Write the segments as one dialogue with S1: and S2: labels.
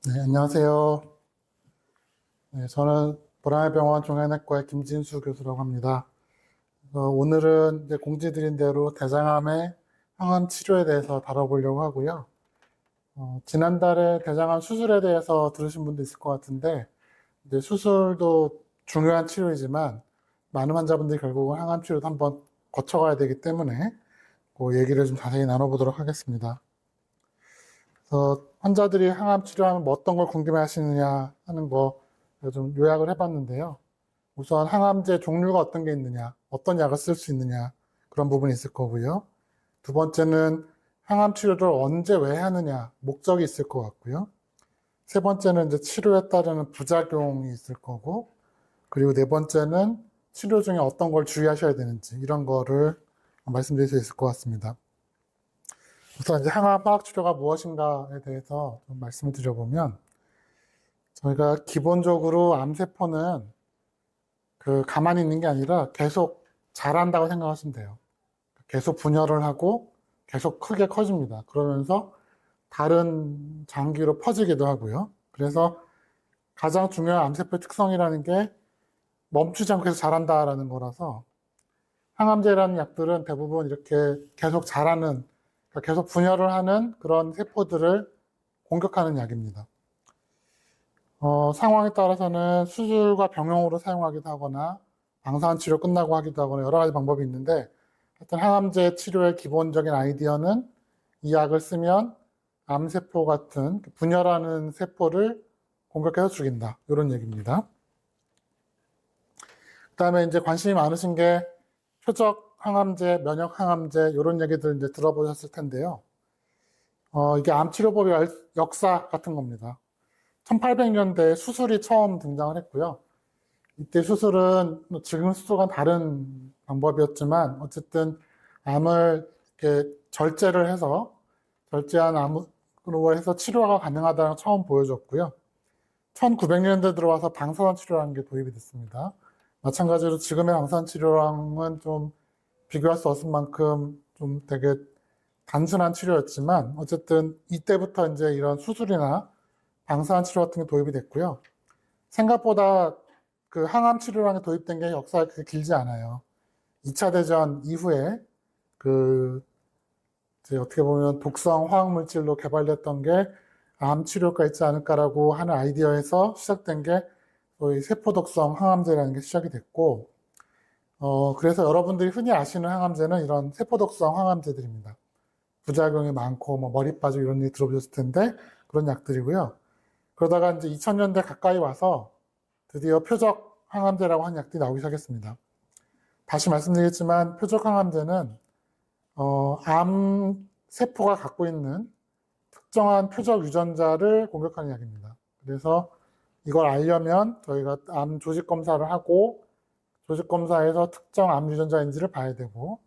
S1: 네, 안녕하세요. 네, 저는 보라매병원 종양내과의 김진수 교수라고 합니다. 오늘은 이제 공지드린 대로 대장암의 항암 치료에 대해서 다뤄보려고 하고요. 지난달에 대장암 수술에 대해서 들으신 분도 있을 것 같은데, 이제 수술도 중요한 치료이지만, 많은 환자분들이 결국은 항암 치료도 한번 거쳐가야 되기 때문에, 그 얘기를 좀 자세히 나눠보도록 하겠습니다. 그래서 환자들이 항암 치료하면 뭐 어떤 걸 궁금해 하시느냐 하는 거 좀 요약을 해봤는데요. 우선 항암제 종류가 어떤 게 있느냐, 어떤 약을 쓸 수 있느냐, 그런 부분이 있을 거고요. 두 번째는 항암 치료를 언제 왜 하느냐, 목적이 있을 것 같고요. 세 번째는 이제 치료에 따르는 부작용이 있을 거고, 그리고 네 번째는 치료 중에 어떤 걸 주의하셔야 되는지, 이런 거를 말씀드릴 수 있을 것 같습니다. 우선 이제 항암 화학 치료가 무엇인가에 대해서 좀 말씀을 드려보면, 저희가 기본적으로 암세포는 가만히 있는 게 아니라 계속 자란다고 생각하시면 돼요. 계속 분열을 하고 계속 크게 커집니다. 그러면서 다른 장기로 퍼지기도 하고요. 그래서 가장 중요한 암세포의 특성이라는 게 멈추지 않고 계속 자란다라는 거라서 항암제라는 약들은 대부분 이렇게 계속 자라는, 그러니까 계속 분열을 하는 그런 세포들을 공격하는 약입니다. 상황에 따라서는 수술과 병용으로 사용하기도 하거나 방사선 치료 끝나고 하기도 하거나 여러 가지 방법이 있는데, 하여튼 항암제 치료의 기본적인 아이디어는 이 약을 쓰면 암세포 같은 분열하는 세포를 공격해서 죽인다, 이런 얘기입니다. 그 다음에 이제 관심이 많으신 게 표적 항암제, 면역 항암제 이런 얘기들 이제 들어보셨을 텐데요. 이게 암 치료법의 역사 같은 겁니다. 1800년대에 수술이 처음 등장을 했고요. 이때 수술은 지금 수술과는 다른 방법이었지만 어쨌든 암을 이렇게 절제를 해서 절제한 암으로 해서 치료가 가능하다는 걸 처음 보여줬고요. 1900년대 들어와서 방사선 치료라는 게 도입이 됐습니다. 마찬가지로 지금의 방사선 치료랑은 좀 비교할 수 없을 만큼 좀 되게 단순한 치료였지만 어쨌든 이때부터 이제 이런 수술이나 방사선 치료 같은 게 도입이 됐고요. 생각보다 그 항암 치료랑이 도입된 게 역사가 그렇게 길지 않아요. 2차 대전 이후에 그 이제 어떻게 보면 독성 화학 물질로 개발됐던 게 암 치료가 있지 않을까라고 하는 아이디어에서 시작된 게 소위 세포 독성 항암제라는 게 시작이 됐고, 그래서 여러분들이 흔히 아시는 항암제는 이런 세포 독성 항암제들입니다. 부작용이 많고 뭐 머리 빠지고 이런 얘기 들어보셨을 텐데 그런 약들이고요. 그러다가 이제 2000년대 가까이 와서 드디어 표적 항암제라고 하는 약들이 나오기 시작했습니다. 다시 말씀드리겠지만 표적 항암제는 암 세포가 갖고 있는 특정한 표적 유전자를 공격하는 약입니다. 그래서 이걸 알려면 저희가 암 조직 검사를 하고 조직 검사에서 특정 암 유전자인지를 봐야 되고,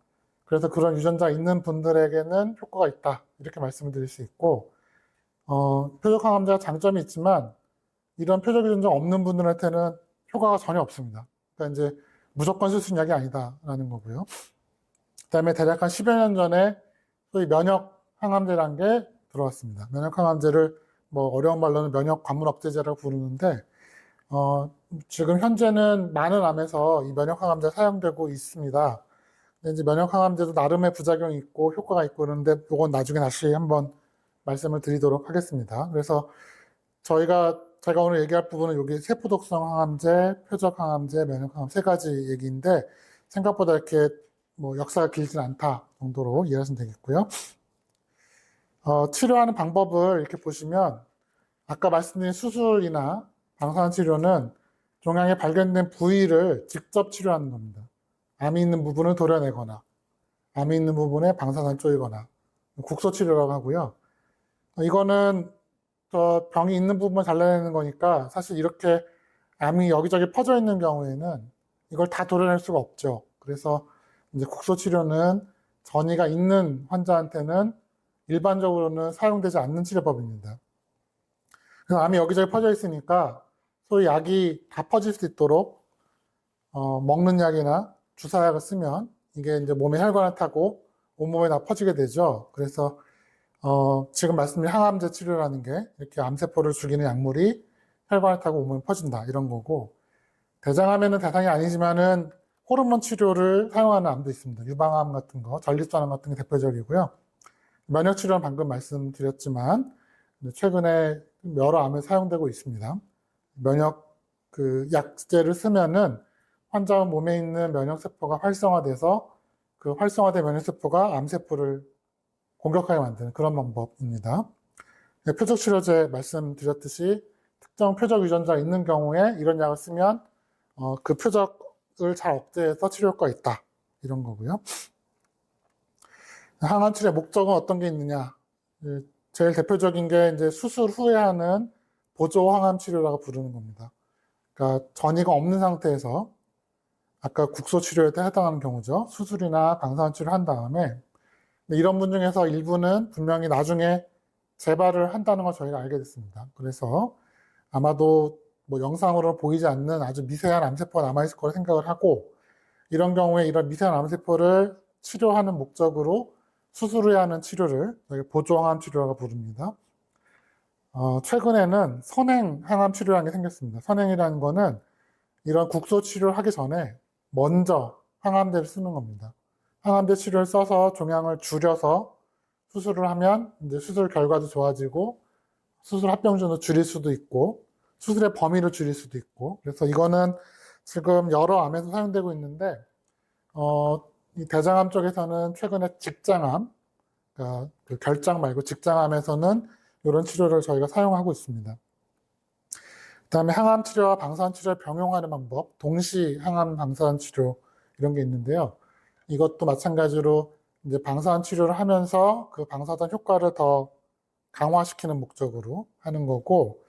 S1: 그래서 그런 유전자 있는 분들에게는 효과가 있다, 이렇게 말씀을 드릴 수 있고, 표적 항암제가 장점이 있지만 이런 표적 유전자 없는 분들한테는 효과가 전혀 없습니다. 그러니까 이제 무조건 쓸 수 있는 약이 아니다라는 거고요. 그다음에 대략 한 10여 년 전에 소위 면역 항암제라는 게 들어왔습니다. 면역 항암제를 뭐 어려운 말로는 면역 관문 억제제라고 부르는데, 지금 현재는 많은 암에서 이 면역 항암제가 사용되고 있습니다. 근데 이제 면역 항암제도 나름의 부작용이 있고 효과가 있고 그러는데 이건 나중에 다시 한번 말씀을 드리도록 하겠습니다. 그래서 제가 오늘 얘기할 부분은 여기 세포독성 항암제, 표적 항암제, 면역 항암 세 가지 얘기인데 생각보다 이렇게 뭐 역사가 길진 않다 정도로 이해하시면 되겠고요. 치료하는 방법을 이렇게 보시면 아까 말씀드린 수술이나 방사선 치료는 종양에 발견된 부위를 직접 치료하는 겁니다. 암이 있는 부분을 도려내거나 암이 있는 부분에 방사선 쪼이거나 국소 치료라고 하고요. 이거는 병이 있는 부분을 잘라내는 거니까 사실 이렇게 암이 여기저기 퍼져 있는 경우에는 이걸 다 도려낼 수가 없죠. 그래서 이제 국소 치료는 전이가 있는 환자한테는 일반적으로는 사용되지 않는 치료법입니다. 그래서 암이 여기저기 퍼져 있으니까 소위 약이 다 퍼질 수 있도록 먹는 약이나 주사약을 쓰면 이게 이제 몸에 혈관을 타고 온몸에 다 퍼지게 되죠. 그래서 지금 말씀드린 항암제 치료라는 게 이렇게 암세포를 죽이는 약물이 혈관을 타고 몸에 퍼진다 이런 거고, 대장암에는 대상이 아니지만은 호르몬 치료를 사용하는 암도 있습니다. 유방암 같은 거, 전립선암 같은 게 대표적이고요. 면역 치료는 방금 말씀드렸지만 최근에 여러 암에 사용되고 있습니다. 면역 그 약제를 쓰면은 환자 몸에 있는 면역 세포가 활성화돼서 그 활성화된 면역 세포가 암 세포를 공격하게 만드는 그런 방법입니다. 표적 치료제 말씀드렸듯이 특정 표적 유전자가 있는 경우에 이런 약을 쓰면 그 표적을 잘 억제해서 치료 효과가 있다 이런 거고요. 항암 치료의 목적은 어떤 게 있느냐? 제일 대표적인 게 이제 수술 후에 하는 보조 항암 치료라고 부르는 겁니다. 그러니까 전이가 없는 상태에서 아까 국소 치료에 해당하는 경우죠. 수술이나 방사선 치료를 한 다음에 이런 분 중에서 일부는 분명히 나중에 재발을 한다는 걸 저희가 알게 됐습니다. 그래서 아마도 뭐 영상으로 보이지 않는 아주 미세한 암세포가 남아있을 거라 생각을 하고, 이런 경우에 이런 미세한 암세포를 치료하는 목적으로 수술을 하는 치료를 보조항암 치료라고 부릅니다. 최근에는 선행 항암 치료라는 게 생겼습니다. 선행이라는 거는 이런 국소 치료를 하기 전에 먼저 항암제를 쓰는 겁니다. 항암제 치료를 써서 종양을 줄여서 수술을 하면 이제 수술 결과도 좋아지고 수술 합병준도 줄일 수도 있고 수술의 범위를 줄일 수도 있고, 그래서 이거는 지금 여러 암에서 사용되고 있는데 이 대장암 쪽에서는 최근에 직장암, 그러니까 그 결장 말고 직장암에서는 이런 치료를 저희가 사용하고 있습니다. 그다음에 항암 치료와 방사선 치료를 병용하는 방법, 동시 항암 방사선 치료 이런 게 있는데요. 이것도 마찬가지로 이제 방사선 치료를 하면서 그 방사선 효과를 더 강화시키는 목적으로 하는 거고,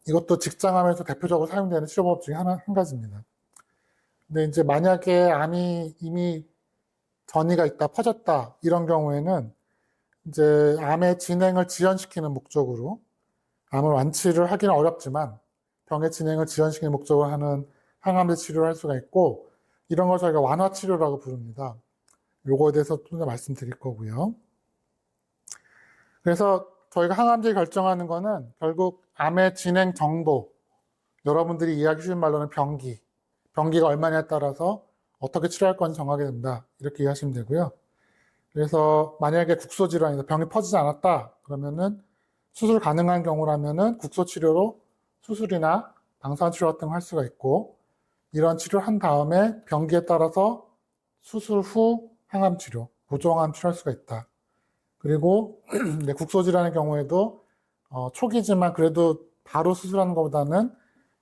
S1: 이것도 직장암에서 대표적으로 사용되는 치료법 중에 한 가지입니다. 근데 이제 만약에 암이 이미 전이가 있다, 퍼졌다, 이런 경우에는 이제 암의 진행을 지연시키는 목적으로 암을 완치를 하기는 어렵지만 병의 진행을 지연시키는 목적으로 하는 항암제 치료를 할 수가 있고, 이런 걸 저희가 완화 치료라고 부릅니다. 요거에 대해서 좀 더 말씀드릴 거고요. 그래서 저희가 항암제 결정하는 거는 결국 암의 진행 정도, 여러분들이 이해하기 쉬운 말로는 병기가 얼마냐에 따라서 어떻게 치료할 건지 정하게 된다 이렇게 이해하시면 되고요. 그래서 만약에 국소질환이다, 병이 퍼지지 않았다 그러면은 수술 가능한 경우라면은 국소 치료로 수술이나 방사선 치료 같은 거 할 수가 있고, 이런 치료를 한 다음에 병기에 따라서 수술 후 항암 치료, 보조 항암 치료할 수가 있다. 그리고 국소질환의 경우에도 초기지만 그래도 바로 수술하는 것보다는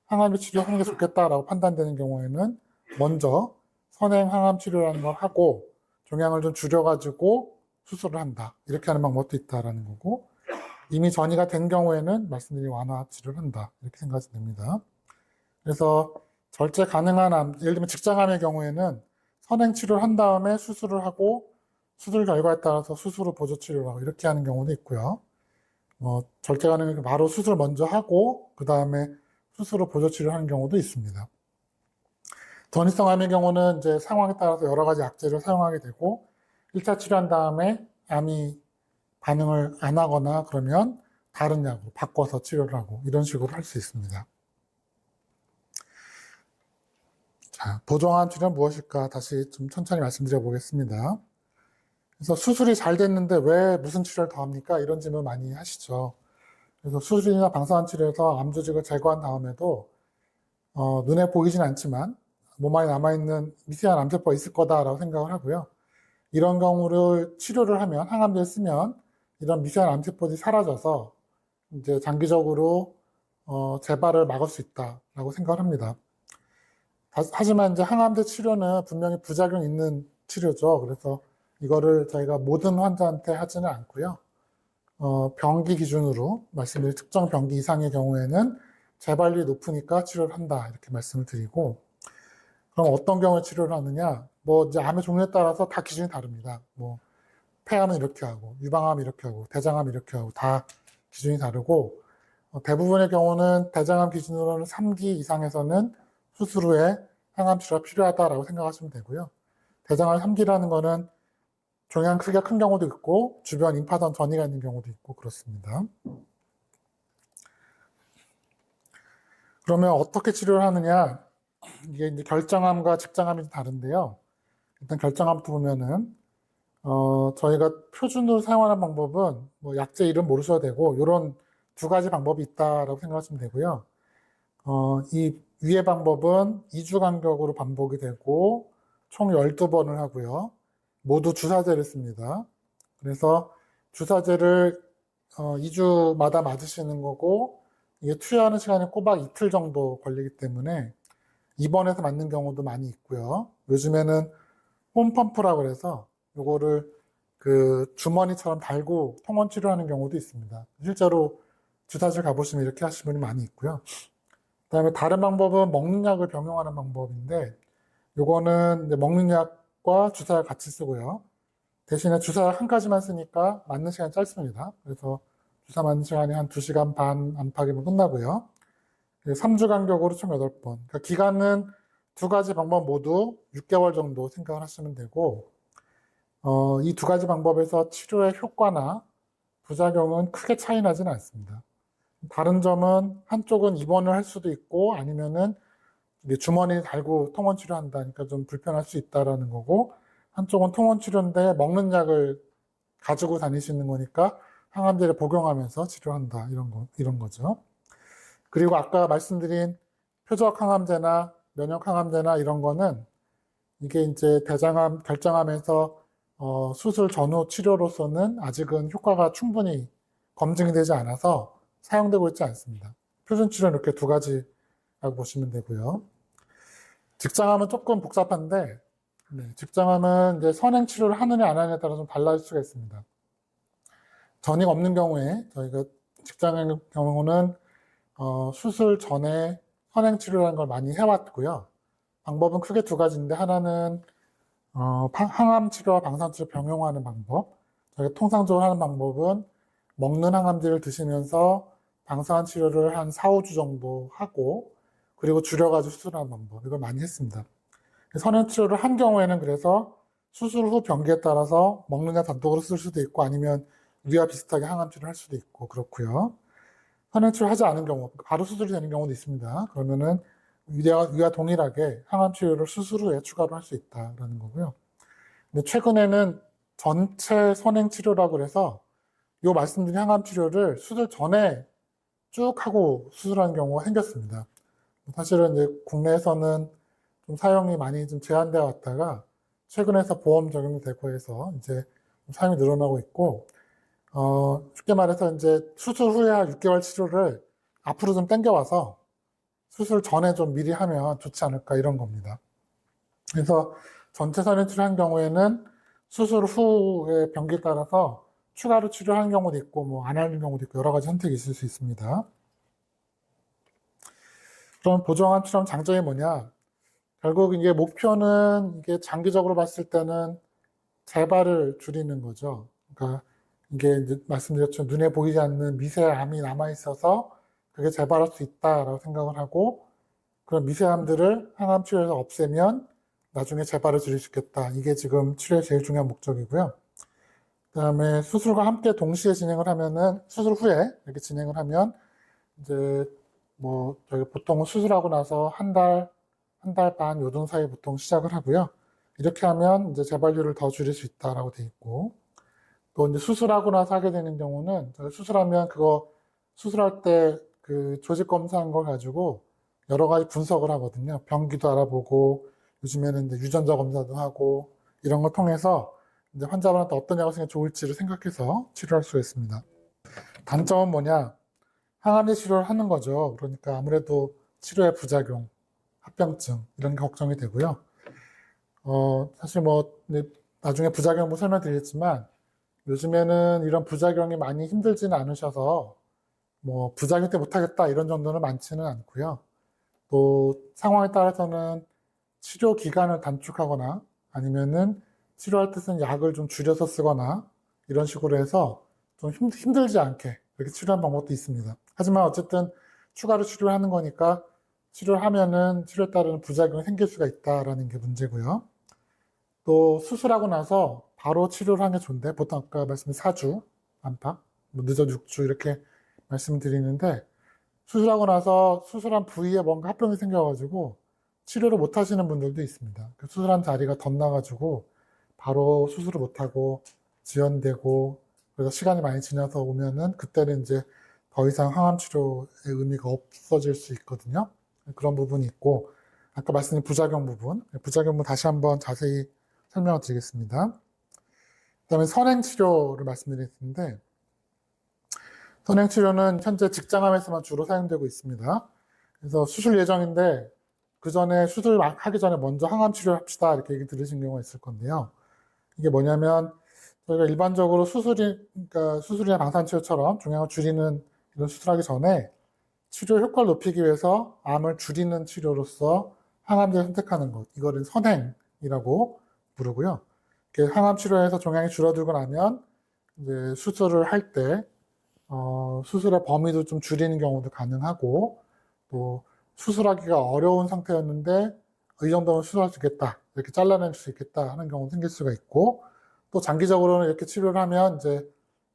S1: 항암 치료하는 게 좋겠다라고 판단되는 경우에는 먼저 선행 항암 치료라는 걸 하고 종양을 좀 줄여가지고 수술을 한다. 이렇게 하는 방법도 있다라는 거고, 이미 전이가 된 경우에는 말씀드린 완화 치료를 한다. 이렇게 생각하시면 됩니다. 그래서 절제 가능한 암, 예를 들면 직장암의 경우에는 선행 치료를 한 다음에 수술을 하고 수술 결과에 따라서 수술 후 보조 치료를 하고 이렇게 하는 경우도 있고요. 절제 가능하면 바로 수술 먼저 하고 그 다음에 수술 후 보조 치료를 하는 경우도 있습니다. 전이성 암의 경우는 이제 상황에 따라서 여러 가지 약제를 사용하게 되고 1차 치료한 다음에 암이 반응을 안 하거나 그러면 다른 약으로 바꿔서 치료를 하고 이런 식으로 할 수 있습니다. 자, 보조항암 치료는 무엇일까? 다시 좀 천천히 말씀드려 보겠습니다. 그래서 수술이 잘 됐는데 왜 무슨 치료를 더 합니까? 이런 질문 많이 하시죠. 그래서 수술이나 방사선 치료에서 암 조직을 제거한 다음에도 눈에 보이진 않지만 몸 안에 남아있는 미세한 암세포가 있을 거다라고 생각을 하고요. 이런 경우를 치료를 하면, 항암제를 쓰면 이런 미세한 암세포들이 사라져서 이제 장기적으로 재발을 막을 수 있다라고 생각을 합니다. 하지만 이제 항암제 치료는 분명히 부작용이 있는 치료죠. 그래서 이거를 저희가 모든 환자한테 하지는 않고요. 병기 기준으로 말씀드린 특정 병기 이상의 경우에는 재발률이 높으니까 치료를 한다 이렇게 말씀을 드리고, 그럼 어떤 경우에 치료를 하느냐? 뭐 이제 암의 종류에 따라서 다 기준이 다릅니다. 뭐 폐암은 이렇게 하고, 유방암 이렇게 하고, 대장암 이렇게 하고 다 기준이 다르고, 대부분의 경우는 대장암 기준으로는 3기 이상에서는 수술 후에 항암 치료가 필요하다라고 생각하시면 되고요. 대장암 3기라는 거는 종양 크기가 큰 경우도 있고 주변 임파선 전이가 있는 경우도 있고 그렇습니다. 그러면 어떻게 치료를 하느냐? 이게 이제 결정암과 직장암이 다른데요. 일단 결정암부터 보면은 저희가 표준으로 사용하는 방법은 뭐 약제 이름 모르셔도 되고 이런 두 가지 방법이 있다라고 생각하시면 되고요. 이 위의 방법은 2주 간격으로 반복이 되고 총 12번을 하고요. 모두 주사제를 씁니다. 그래서 주사제를 2주마다 맞으시는 거고 이게 투여하는 시간이 꼬박 이틀 정도 걸리기 때문에 입원해서 맞는 경우도 많이 있고요. 요즘에는 홈펌프라고 그래서 요거를 그 주머니처럼 달고 통원 치료하는 경우도 있습니다. 실제로 주사실 가보시면 이렇게 하시는 분이 많이 있고요. 그다음에 다른 방법은 먹는 약을 병용하는 방법인데 요거는 이제 먹는 약과 주사를 같이 쓰고요. 대신에 주사 한 가지만 쓰니까 맞는 시간이 짧습니다. 그래서 주사 맞는 시간이 한 2시간 반 안팎이면 끝나고요. 3주 간격으로 총 8번. 그러니까 기간은 두 가지 방법 모두 6개월 정도 생각을 하시면 되고, 이 두 가지 방법에서 치료의 효과나 부작용은 크게 차이 나지는 않습니다. 다른 점은 한쪽은 입원을 할 수도 있고 아니면은 주머니 달고 통원 치료한다니까 좀 불편할 수 있다라는 거고, 한쪽은 통원 치료인데 먹는 약을 가지고 다니시는 거니까 항암제를 복용하면서 치료한다 이런 거죠. 그리고 아까 말씀드린 표적 항암제나 면역 항암제나 이런 거는 이게 이제 대장암 결정암에서 수술 전후 치료로서는 아직은 효과가 충분히 검증이 되지 않아서 사용되고 있지 않습니다. 표준 치료는 이렇게 두 가지라고 보시면 되고요. 직장암은 조금 복잡한데, 직장암은 이제 선행 치료를 하느냐 안 하느냐에 따라 좀 달라질 수가 있습니다. 전이가 없는 경우에 저희가 직장암 경우는 수술 전에 선행 치료라는 걸 많이 해왔고요. 방법은 크게 두 가지인데 하나는 항암 치료와 방사선 치료 병용하는 방법. 저희가 통상적으로 하는 방법은 먹는 항암제를 드시면서 방사선 치료를 한 4, 5주 정도 하고 그리고 줄여가지고 수술하는 방법. 이걸 많이 했습니다. 선행 치료를 한 경우에는 그래서 수술 후 병기에 따라서 먹는 약 단독으로 쓸 수도 있고 아니면 위와 비슷하게 항암 치료를 할 수도 있고 그렇고요. 선행 치료 하지 않은 경우, 바로 수술이 되는 경우도 있습니다. 그러면은 위와 동일하게 항암 치료를 수술 후에 추가로 할 수 있다라는 거고요. 근데 최근에는 전체 선행 치료라고 해서 요 말씀드린 항암 치료를 수술 전에 쭉 하고 수술하는 경우가 생겼습니다. 사실은 이제 국내에서는 좀 사용이 많이 좀 제한되어 왔다가 최근에서 보험 적용이 되고 해서 이제 사용이 늘어나고 있고, 쉽게 말해서 이제 수술 후에 한 6개월 치료를 앞으로 좀 당겨와서 수술 전에 좀 미리 하면 좋지 않을까 이런 겁니다. 그래서 전체 선행 치료한 경우에는 수술 후에 병기에 따라서 추가로 치료하는 경우도 있고 뭐 안 하는 경우도 있고 여러 가지 선택이 있을 수 있습니다. 그럼 보정한 치료는 장점이 뭐냐? 결국 이게 목표는 이게 장기적으로 봤을 때는 재발을 줄이는 거죠. 그러니까 이게 이제 말씀드렸죠. 눈에 보이지 않는 미세암이 남아 있어서 그게 재발할 수 있다라고 생각을 하고 그런 미세암들을 항암 치료에서 없애면 나중에 재발을 줄일 수 있겠다. 이게 지금 치료의 제일 중요한 목적이고요. 그다음에 수술과 함께 동시에 진행을 하면은 수술 후에 이렇게 진행을 하면 이제 뭐 저희 보통은 수술하고 나서 한 달 반 요정 사이 보통 시작을 하고요. 이렇게 하면 이제 재발률을 더 줄일 수 있다라고 돼 있고 또 이제 수술하고 나서 하게 되는 경우는 저희 수술하면 그거 수술할 때 그 조직 검사한 걸 가지고 여러 가지 분석을 하거든요. 병기도 알아보고 요즘에는 이제 유전자 검사도 하고 이런 걸 통해서 이제 환자분한테 어떤 약을 쓰는 게 좋을지를 생각해서 치료할 수가 있습니다. 단점은 뭐냐? 항암제 치료를 하는 거죠. 그러니까 아무래도 치료의 부작용, 합병증 이런 게 걱정이 되고요. 사실 뭐 나중에 부작용 뭐 설명드리겠지만 요즘에는 이런 부작용이 많이 힘들지는 않으셔서 뭐 부작용 때 못하겠다 이런 정도는 많지는 않고요. 또 상황에 따라서는 치료 기간을 단축하거나 아니면은 치료할 때 쓰는 약을 좀 줄여서 쓰거나 이런 식으로 해서 좀 힘들지 않게 이렇게 치료하는 방법도 있습니다. 하지만 어쨌든 추가로 치료하는 거니까 치료를 하면은 치료에 따른 부작용이 생길 수가 있다라는 게 문제고요. 또 수술하고 나서 바로 치료를 하는 게 좋은데, 보통 아까 말씀드린 4주 안팎, 뭐 늦어 6주 이렇게 말씀드리는데, 수술하고 나서 수술한 부위에 뭔가 합병이 생겨가지고 치료를 못 하시는 분들도 있습니다. 그 수술한 자리가 덧나가지고 바로 수술을 못 하고 지연되고, 그래서 시간이 많이 지나서 오면은 그때는 이제 더 이상 항암 치료의 의미가 없어질 수 있거든요. 그런 부분이 있고, 아까 말씀드린 부작용 부분 다시 한번 자세히 설명을 드리겠습니다. 그다음에 선행 치료를 말씀드리겠는데, 선행 치료는 현재 직장암에서만 주로 사용되고 있습니다. 그래서 수술 예정인데 그 전에 수술하기 전에 먼저 항암 치료를 합시다 이렇게 얘기 들으신 경우가 있을 건데요. 이게 뭐냐면 저희가 일반적으로 그러니까 수술이나 방사치료처럼 종양을 줄이는 이런 수술하기 전에 치료 효과를 높이기 위해서 암을 줄이는 치료로서 항암제를 선택하는 것, 이거를 선행이라고 부르고요. 항암 치료에서 종양이 줄어들고 나면 이제 수술을 할때 수술의 범위도 좀 줄이는 경우도 가능하고, 또 수술하기가 어려운 상태였는데 이 정도면 수술할 수 있겠다, 이렇게 잘라낼 수 있겠다 하는 경우도 생길 수가 있고, 또 장기적으로는 이렇게 치료를 하면 이제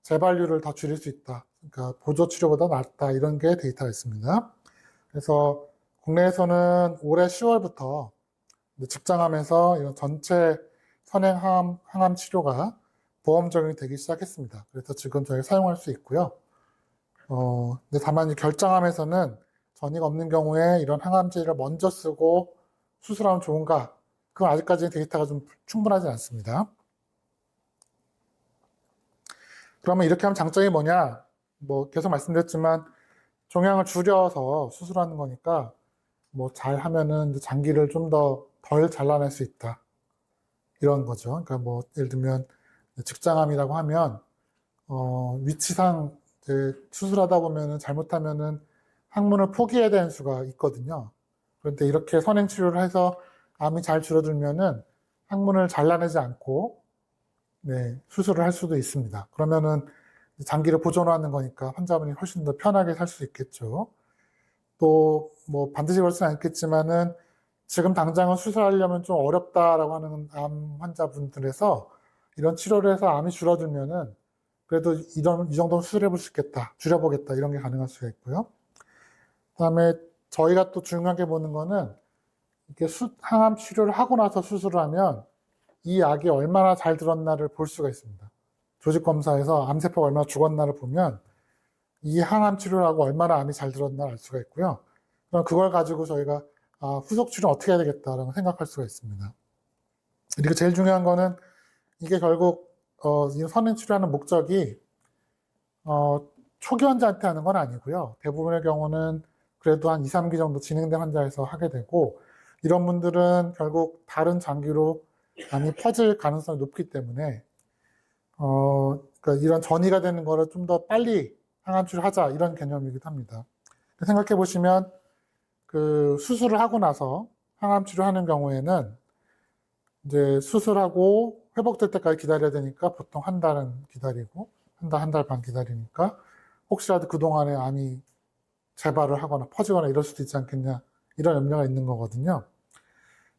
S1: 재발률을 더 줄일 수 있다, 그러니까 보조 치료보다 낫다, 이런 게 데이터가 있습니다. 그래서 국내에서는 올해 10월부터 직장암에서 이런 전체 선행 항암 치료가 보험 적용이 되기 시작했습니다. 그래서 지금 저희가 사용할 수 있고요. 근데 다만 결장암에서는 전이가 없는 경우에 이런 항암제를 먼저 쓰고 수술하면 좋은가? 그건 아직까지 데이터가 좀 충분하지 않습니다. 그러면 이렇게 하면 장점이 뭐냐? 뭐 계속 말씀드렸지만 종양을 줄여서 수술하는 거니까 뭐 잘 하면은 장기를 좀 더 덜 잘라낼 수 있다, 이런 거죠. 그러니까 뭐 예를 들면 직장암이라고 하면 위치상 이제 수술하다 보면은 잘못하면은 항문을 포기해야 되는 수가 있거든요. 그런데 이렇게 선행 치료를 해서 암이 잘 줄어들면은 항문을 잘라내지 않고 수술을 할 수도 있습니다. 그러면은 장기를 보존하는 거니까 환자분이 훨씬 더 편하게 살 수 있겠죠. 또 뭐 반드시 그렇지는 않겠지만은 지금 당장은 수술하려면 좀 어렵다라고 하는 암 환자분들에서 이런 치료를 해서 암이 줄어들면은 그래도 이 정도는 수술해 볼 수 있겠다, 줄여보겠다, 이런 게 가능할 수가 있고요. 그다음에 저희가 또 중요하게 보는 거는 이렇게 항암 치료를 하고 나서 수술을 하면 이 약이 얼마나 잘 들었나를 볼 수가 있습니다. 조직 검사에서 암세포가 얼마나 죽었나를 보면 이 항암 치료를 하고 얼마나 암이 잘 들었나 알 수가 있고요. 그럼 그걸 가지고 저희가 후속 치료 어떻게 해야 되겠다라고 생각할 수가 있습니다. 그리고 제일 중요한 거는 이게 결국 이 선행 치료하는 목적이 초기 환자한테 하는 건 아니고요. 대부분의 경우는 그래도 한 2, 3기 정도 진행된 환자에서 하게 되고, 이런 분들은 결국 다른 장기로 암이 퍼질 가능성이 높기 때문에 그러니까 이런 전이가 되는 거를 좀 더 빨리 항암 치료하자, 이런 개념이기도 합니다. 생각해 보시면 그 수술을 하고 나서 항암 치료하는 경우에는 이제 수술하고 회복될 때까지 기다려야 되니까 보통 한 달은 기다리고 한 달 반 기다리니까 혹시라도 그동안에 암이 재발을 하거나 퍼지거나 이럴 수도 있지 않겠냐, 이런 염려가 있는 거거든요.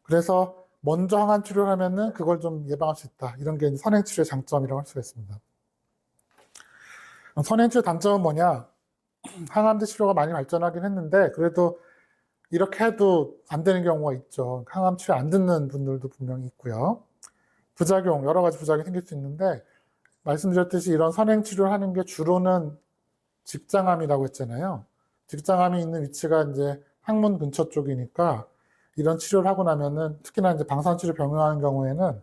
S1: 그래서 먼저 항암 치료를 하면은 그걸 좀 예방할 수 있다, 이런 게 선행 치료의 장점이라고 할 수가 있습니다. 선행 치료 단점은 뭐냐? 항암제 치료가 많이 발전하긴 했는데 그래도 이렇게 해도 안 되는 경우가 있죠. 항암 치료 안 듣는 분들도 분명히 있고요. 여러 가지 부작용이 생길 수 있는데, 말씀드렸듯이 이런 선행 치료를 하는 게 주로는 직장암이라고 했잖아요. 직장암이 있는 위치가 이제 항문 근처 쪽이니까 이런 치료를 하고 나면은, 특히나 이제 방사선치료 병행하는 경우에는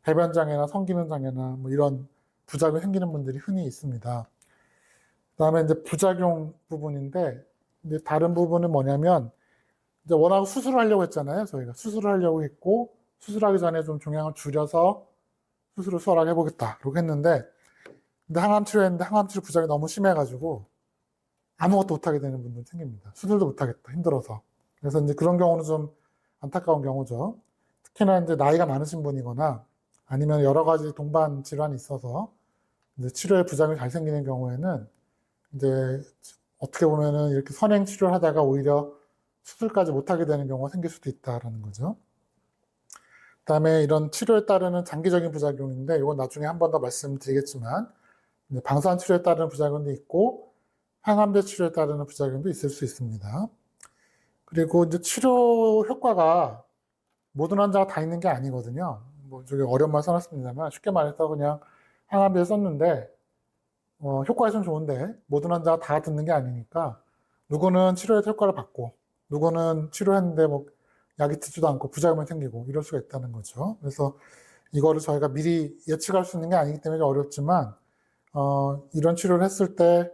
S1: 배변장애나 성기능장애나 뭐 이런 부작용이 생기는 분들이 흔히 있습니다. 그다음에 이제 부작용 부분인데, 이제 다른 부분은 뭐냐면, 이제 워낙 수술을 하려고 했잖아요. 저희가 수술을 하려고 했고, 수술하기 전에 좀 종양을 줄여서 수술을 수월하게 해보겠다, 그렇게 했는데, 근데 항암 치료했는데 항암 치료 부작용이 너무 심해가지고 아무것도 못하게 되는 분들 생깁니다. 수술도 못하겠다, 힘들어서. 그래서 이제 그런 경우는 좀 안타까운 경우죠. 특히나 이제 나이가 많으신 분이거나 아니면 여러 가지 동반 질환이 있어서 이제 치료에 부작용이 잘 생기는 경우에는 이제 어떻게 보면은 이렇게 선행 치료를 하다가 오히려 수술까지 못하게 되는 경우가 생길 수도 있다라는 거죠. 그다음에 이런 치료에 따르는 장기적인 부작용인데 이건 나중에 한 번 더 말씀드리겠지만 방사선 치료에 따르는 부작용도 있고 항암제 치료에 따르는 부작용도 있을 수 있습니다. 그리고 이제 치료 효과가 모든 환자가 다 있는 게 아니거든요. 뭐 저기 어려운 말 써놨습니다만 쉽게 말해서 그냥 항암제 썼는데 효과가 좀 좋은데 모든 환자가 다 듣는 게 아니니까 누구는 치료에서 효과를 받고 누구는 치료했는데 뭐 약이 듣지도 않고 부작용이 생기고 이럴 수가 있다는 거죠. 그래서 이거를 저희가 미리 예측할 수 있는 게 아니기 때문에 어렵지만 이런 치료를 했을 때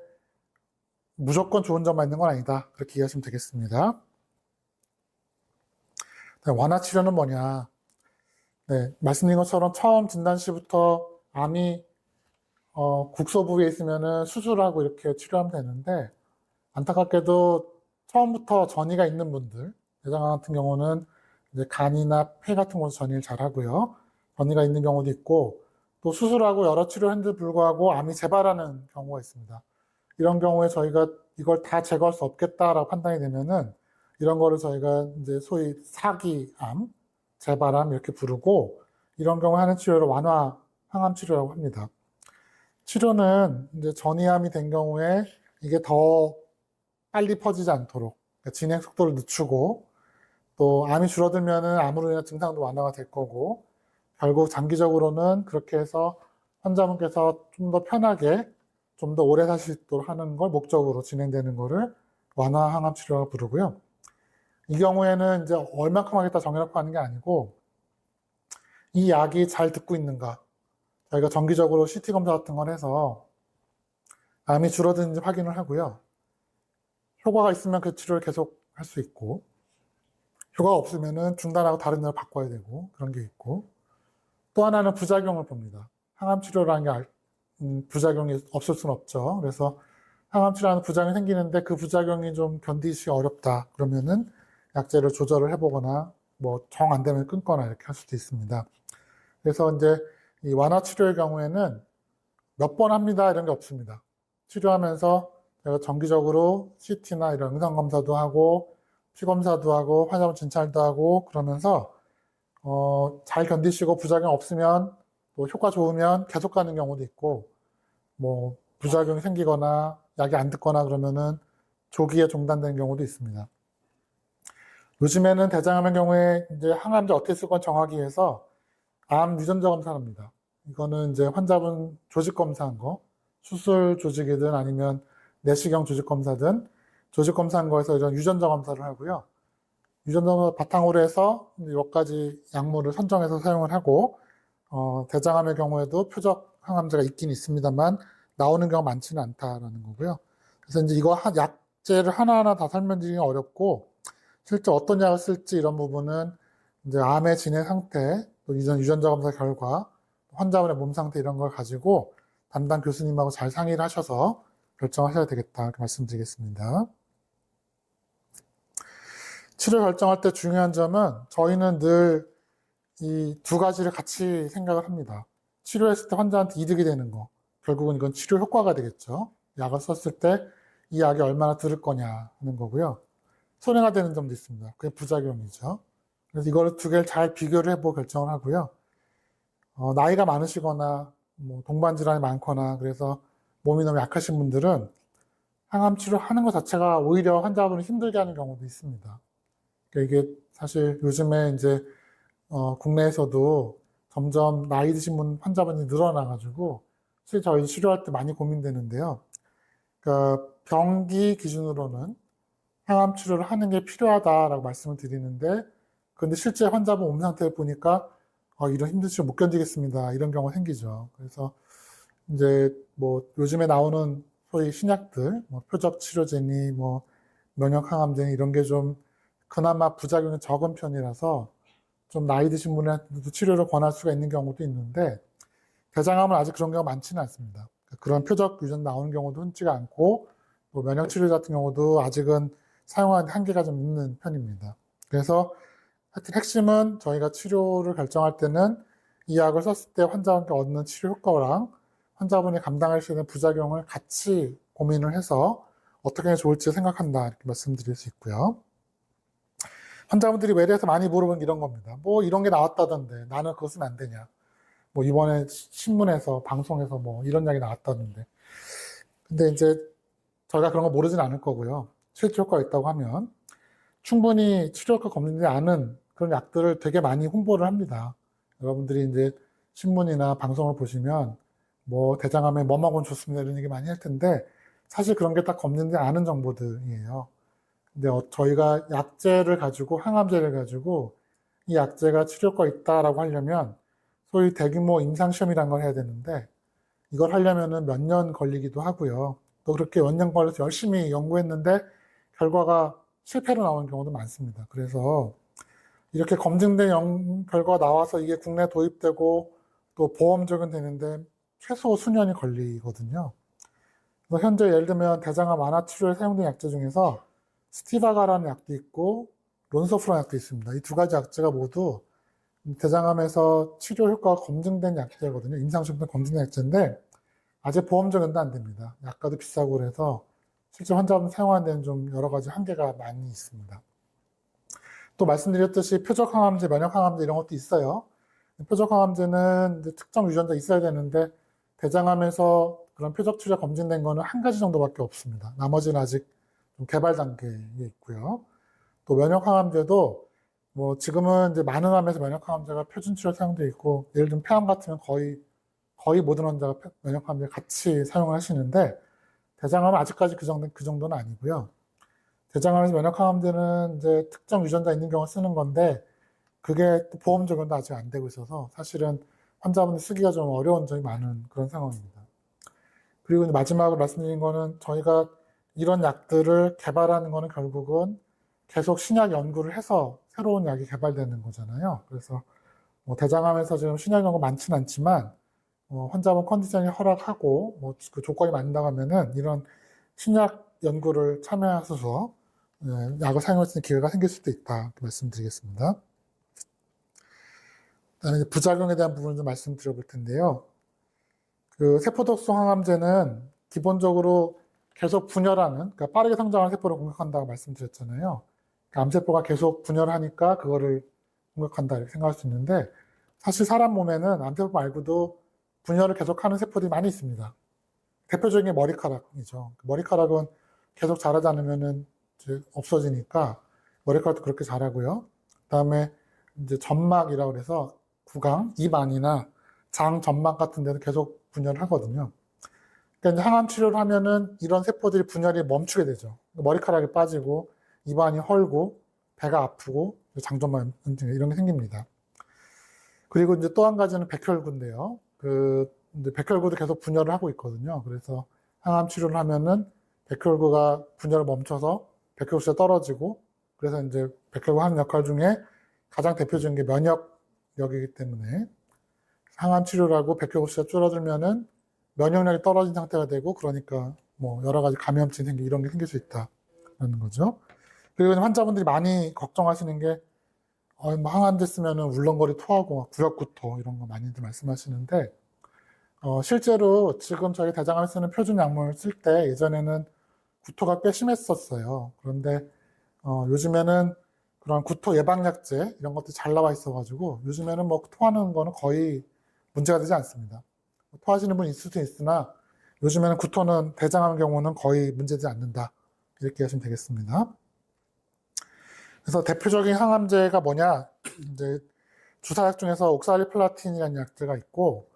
S1: 무조건 좋은 점만 있는 건 아니다. 그렇게 이해하시면 되겠습니다. 완화 치료는 뭐냐? 네, 말씀드린 것처럼 처음 진단 시부터 암이 국소 부위에 있으면은 수술하고 이렇게 치료하면 되는데 안타깝게도 처음부터 전이가 있는 분들, 대장암 같은 경우는 이제 간이나 폐 같은 곳에서 전이를 잘 하고요. 전이가 있는 경우도 있고 또 수술하고 여러 치료했는데 불구하고 암이 재발하는 경우가 있습니다. 이런 경우에 저희가 이걸 다 제거할 수 없겠다라고 판단이 되면은 이런 거를 저희가 이제 소위 사기암, 재발암 이렇게 부르고 이런 경우에 하는 치료를 완화 항암 치료라고 합니다. 치료는 이제 전이암이 된 경우에 이게 더 빨리 퍼지지 않도록 그러니까 진행 속도를 늦추고 또 암이 줄어들면은 암으로 인한 증상도 완화가 될 거고 결국 장기적으로는 그렇게 해서 환자분께서 좀 더 편하게 좀 더 오래 사실 수 있도록 하는 걸 목적으로 진행되는 거를 완화 항암 치료라고 부르고요. 이 경우에는 이제 얼마큼 하겠다 정해놓고 하는 게 아니고 이 약이 잘 듣고 있는가 저희가 정기적으로 CT 검사 같은 걸 해서 암이 줄어드는지 확인을 하고요. 효과가 있으면 그 치료를 계속 할 수 있고 효과가 없으면은 중단하고 다른 데로 바꿔야 되고 그런 게 있고 또 하나는 부작용을 봅니다. 항암 치료라는 게 부작용이 없을 수는 없죠. 그래서 항암 치료하는 부작용이 생기는데 그 부작용이 좀 견디기 어렵다. 그러면은 약제를 조절을 해보거나 뭐 정 안 되면 끊거나 이렇게 할 수도 있습니다. 그래서 이제 이 완화 치료의 경우에는 몇 번 합니다. 이런 게 없습니다. 치료하면서 제가 정기적으로 CT나 이런 영상 검사도 하고 피 검사도 하고 환자분 진찰도 하고 그러면서 잘 견디시고 부작용 없으면 또 효과 좋으면 계속 가는 경우도 있고 뭐 부작용이 생기거나 약이 안 듣거나 그러면은 조기에 중단되는 경우도 있습니다. 요즘에는 대장암의 경우에 이제 항암제 어떻게 쓸 건 정하기 위해서 암 유전자 검사를 합니다. 이거는 이제 환자분 조직 검사한 거, 수술 조직이든 아니면 내시경 조직 검사든 조직 검사한 거에서 이런 유전자 검사를 하고요. 유전자 바탕으로 해서 몇 가지 약물을 선정해서 사용을 하고 대장암의 경우에도 표적 항암제가 있긴 있습니다만 나오는 경우가 많지는 않다라는 거고요. 그래서 이제 이거 약제를 하나하나 다 설명드리기 어렵고 실제 어떤 약을 쓸지 이런 부분은 이제 암의 진행 상태, 또 이전 유전자 검사 결과, 환자분의 몸 상태 이런 걸 가지고 담당 교수님하고 잘 상의를 하셔서 결정하셔야 되겠다 이렇게 말씀드리겠습니다. 치료 결정할 때 중요한 점은 저희는 늘 이 두 가지를 같이 생각을 합니다. 치료했을 때 환자한테 이득이 되는 거. 결국은 이건 치료 효과가 되겠죠. 약을 썼을 때 이 약이 얼마나 들을 거냐 하는 거고요. 손해가 되는 점도 있습니다. 그게 부작용이죠. 그래서 이걸 두 개를 잘 비교를 해보고 결정을 하고요. 나이가 많으시거나 뭐 동반 질환이 많거나 그래서 몸이 너무 약하신 분들은 항암 치료하는 것 자체가 오히려 환자분을 힘들게 하는 경우도 있습니다. 그러니까 이게 사실 요즘에 이제 국내에서도 점점 나이 드신 분 환자분이 늘어나가지고 사실 저희 치료할 때 많이 고민되는데요. 그러니까 병기 기준으로는 항암 치료를 하는 게 필요하다라고 말씀을 드리는데, 그런데 실제 환자분 몸 상태를 보니까 이런 힘든 치료 못 견디겠습니다. 이런 경우가 생기죠. 그래서 이제 뭐 요즘에 나오는 소위 신약들, 뭐 표적 치료제니 뭐 면역 항암제니 이런 게 좀 그나마 부작용이 적은 편이라서 좀 나이 드신 분한테도 치료를 권할 수가 있는 경우도 있는데 대장암은 아직 그런 경우가 많지는 않습니다. 그런 표적 유전 나오는 경우도 흔치가 않고 또 면역 치료 같은 경우도 아직은 사용하는 한계가 좀 있는 편입니다. 그래서 하여튼 핵심은 저희가 치료를 결정할 때는 이 약을 썼을 때 환자분께 얻는 치료 효과랑 환자분이 감당할 수 있는 부작용을 같이 고민을 해서 어떻게 하면 좋을지 생각한다 이렇게 말씀드릴 수 있고요. 환자분들이 외래에서 많이 물어보는 이런 겁니다. 뭐 이런 게 나왔다던데 나는 그거 쓰면 안 되냐. 뭐 이번에 신문에서 방송에서 뭐 이런 이야기 나왔다던데. 근데 이제 저희가 그런 거 모르진 않을 거고요. 실제 효과가 있다고 하면 충분히 치료 효과가 검증되지 않은 그런 약들을 되게 많이 홍보를 합니다. 여러분들이 이제 신문이나 방송을 보시면 뭐 대장암에 뭐 먹으면 좋습니다 이런 얘기 많이 할 텐데 사실 그런 게 딱 검증되지 않은 정보들이에요. 근데 저희가 약제를 가지고 항암제를 가지고 이 약제가 치료 효과가 있다라고 하려면 소위 대규모 임상시험이라는 걸 해야 되는데 이걸 하려면은 몇 년 걸리기도 하고요. 또 그렇게 몇 년 걸려서 열심히 연구했는데 결과가 실패로 나오는 경우도 많습니다. 그래서 이렇게 검증된 결과가 나와서 이게 국내에 도입되고 또 보험 적용되는데 최소 수년이 걸리거든요. 그래서 현재 예를 들면 대장암 완화 치료에 사용된 약제 중에서 스티바가라는 약도 있고 론서프라는 약도 있습니다. 이 두 가지 약제가 모두 대장암에서 치료 효과가 검증된 약제거든요. 임상시험에 검증된 약제인데 아직 보험 적용도 안 됩니다. 약가도 비싸고 그래서 실제 환자분 사용하는 데는 좀 여러 가지 한계가 많이 있습니다. 또 말씀드렸듯이 표적 항암제, 면역 항암제 이런 것도 있어요. 표적 항암제는 특정 유전자 있어야 되는데 대장암에서 그런 표적 치료가 검증된 거는 한 가지 정도밖에 없습니다. 나머지는 아직 좀 개발 단계에 있고요. 또 면역 항암제도 뭐 지금은 이제 많은 암에서 면역 항암제가 표준 치료 사용되어 있고 예를 들면 폐암 같으면 거의 모든 환자가 면역 항암제 같이 사용을 하시는데 대장암은 아직까지 그 정도는 아니고요. 대장암에서 면역 항암제는 이제 특정 유전자 있는 경우 쓰는 건데 그게 또 보험 적용도 아직 안 되고 있어서 사실은 환자분들 쓰기가 좀 어려운 점이 많은 그런 상황입니다. 그리고 마지막으로 말씀드린 거는 저희가 이런 약들을 개발하는 거는 결국은 계속 신약 연구를 해서 새로운 약이 개발되는 거잖아요. 그래서 뭐 대장암에서 지금 신약 연구 많지는 않지만 환자분 컨디션이 허락하고 뭐 그 조건이 맞는다고 하면은 이런 신약 연구를 참여하셔서 약을 사용할 수 있는 기회가 생길 수도 있다 이렇게 말씀드리겠습니다. 그다음에 부작용에 대한 부분을 좀 말씀드려 볼 텐데요. 그 세포독성 항암제는 기본적으로 계속 분열하는, 그러니까 빠르게 성장하는 세포를 공격한다고 말씀드렸잖아요. 그러니까 암세포가 계속 분열하니까 그거를 공격한다 이렇게 생각할 수 있는데 사실 사람 몸에는 암세포 말고도 분열을 계속하는 세포들이 많이 있습니다. 대표적인 게 머리카락이죠. 머리카락은 계속 자라지 않으면은 이제 없어지니까 머리카락도 그렇게 자라고요. 그다음에 이제 점막이라고 해서 구강, 입 안이나 장 점막 같은 데도 계속 분열을 하거든요. 그러니까 이제 항암 치료를 하면은 이런 세포들이 분열이 멈추게 되죠. 머리카락이 빠지고 입안이 헐고 배가 아프고 장점막 이런 게 생깁니다. 그리고 이제 또 한 가지는 백혈구인데요. 이제 백혈구도 계속 분열을 하고 있거든요. 그래서 항암 치료를 하면은 백혈구가 분열을 멈춰서 백혈구수가 떨어지고 그래서 이제 백혈구 하는 역할 중에 가장 대표적인 게 면역력이기 때문에 항암 치료를 하고 백혈구수가 줄어들면은 면역력이 떨어진 상태가 되고 그러니까 뭐 여러 가지 감염증 생기 이런 게 생길 수 있다라는 거죠. 그리고 환자분들이 많이 걱정하시는 게 뭐 항암제 쓰면은 울렁거리 토하고 구역구토 이런 거 많이들 말씀하시는데 실제로 지금 저희 대장암에 쓰는 표준 약물을 쓸 때 예전에는 구토가 꽤 심했었어요. 그런데 요즘에는 그런 구토 예방약제 이런 것도 잘 나와 있어가지고 요즘에는 뭐 토하는 거는 거의 문제가 되지 않습니다. 토하시는 분 있을 수도 있으나 요즘에는 구토는 대장암 경우는 거의 문제되지 않는다. 이렇게 하시면 되겠습니다. 그래서 대표적인 항암제가 뭐냐? 이제 주사약 중에서 옥살리플라틴이라는 약제가 있고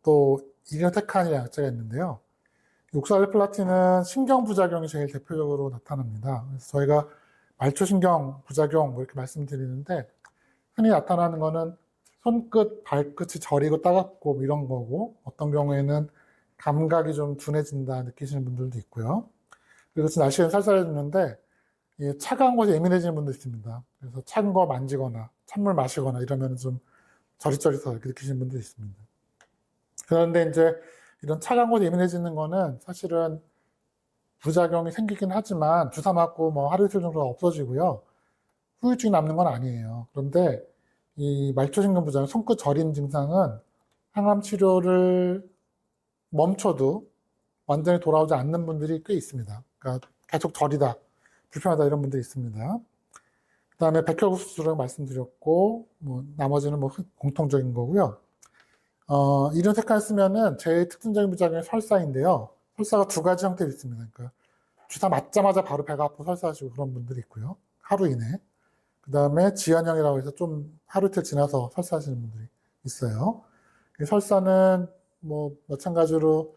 S1: 또 이뇨테칸이라는 약제가 있는데요. 옥살리플라틴은 신경 부작용이 제일 대표적으로 나타납니다. 그래서 저희가 말초신경 부작용 뭐 이렇게 말씀드리는데 흔히 나타나는 거는 손끝, 발끝이 저리고 따갑고 뭐 이런 거고 어떤 경우에는 감각이 좀 둔해진다 느끼시는 분들도 있고요. 그리고 날씨가 쌀쌀해지는데 차가운 곳에 예민해지는 분도 있습니다. 그래서 찬 거 만지거나 찬물 마시거나 이러면 좀 저릿저릿하게 이렇게 느끼시는 분도 있습니다. 그런데 이제 이런 차가운 곳에 예민해지는 거는 사실은 부작용이 생기긴 하지만 주사 맞고 뭐 하루 이틀 정도가 없어지고요. 후유증이 남는 건 아니에요. 그런데 이 말초신경 부작용, 손끝 저림 증상은 항암 치료를 멈춰도 완전히 돌아오지 않는 분들이 꽤 있습니다. 그러니까 계속 저리다, 불편하다 이런 분들이 있습니다. 그다음에 백혈구 수술을 말씀드렸고, 뭐 나머지는 뭐 공통적인 거고요. 이런 색깔 쓰면은 제일 특징적인 부작용이 설사인데요. 설사가 두 가지 형태로 있습니다. 그러니까 주사 맞자마자 바로 배가 아프고 설사하시고 그런 분들이 있고요. 하루 이내. 그다음에 지연형이라고 해서 좀 하루 이틀 지나서 설사하시는 분들이 있어요. 이 설사는 뭐 마찬가지로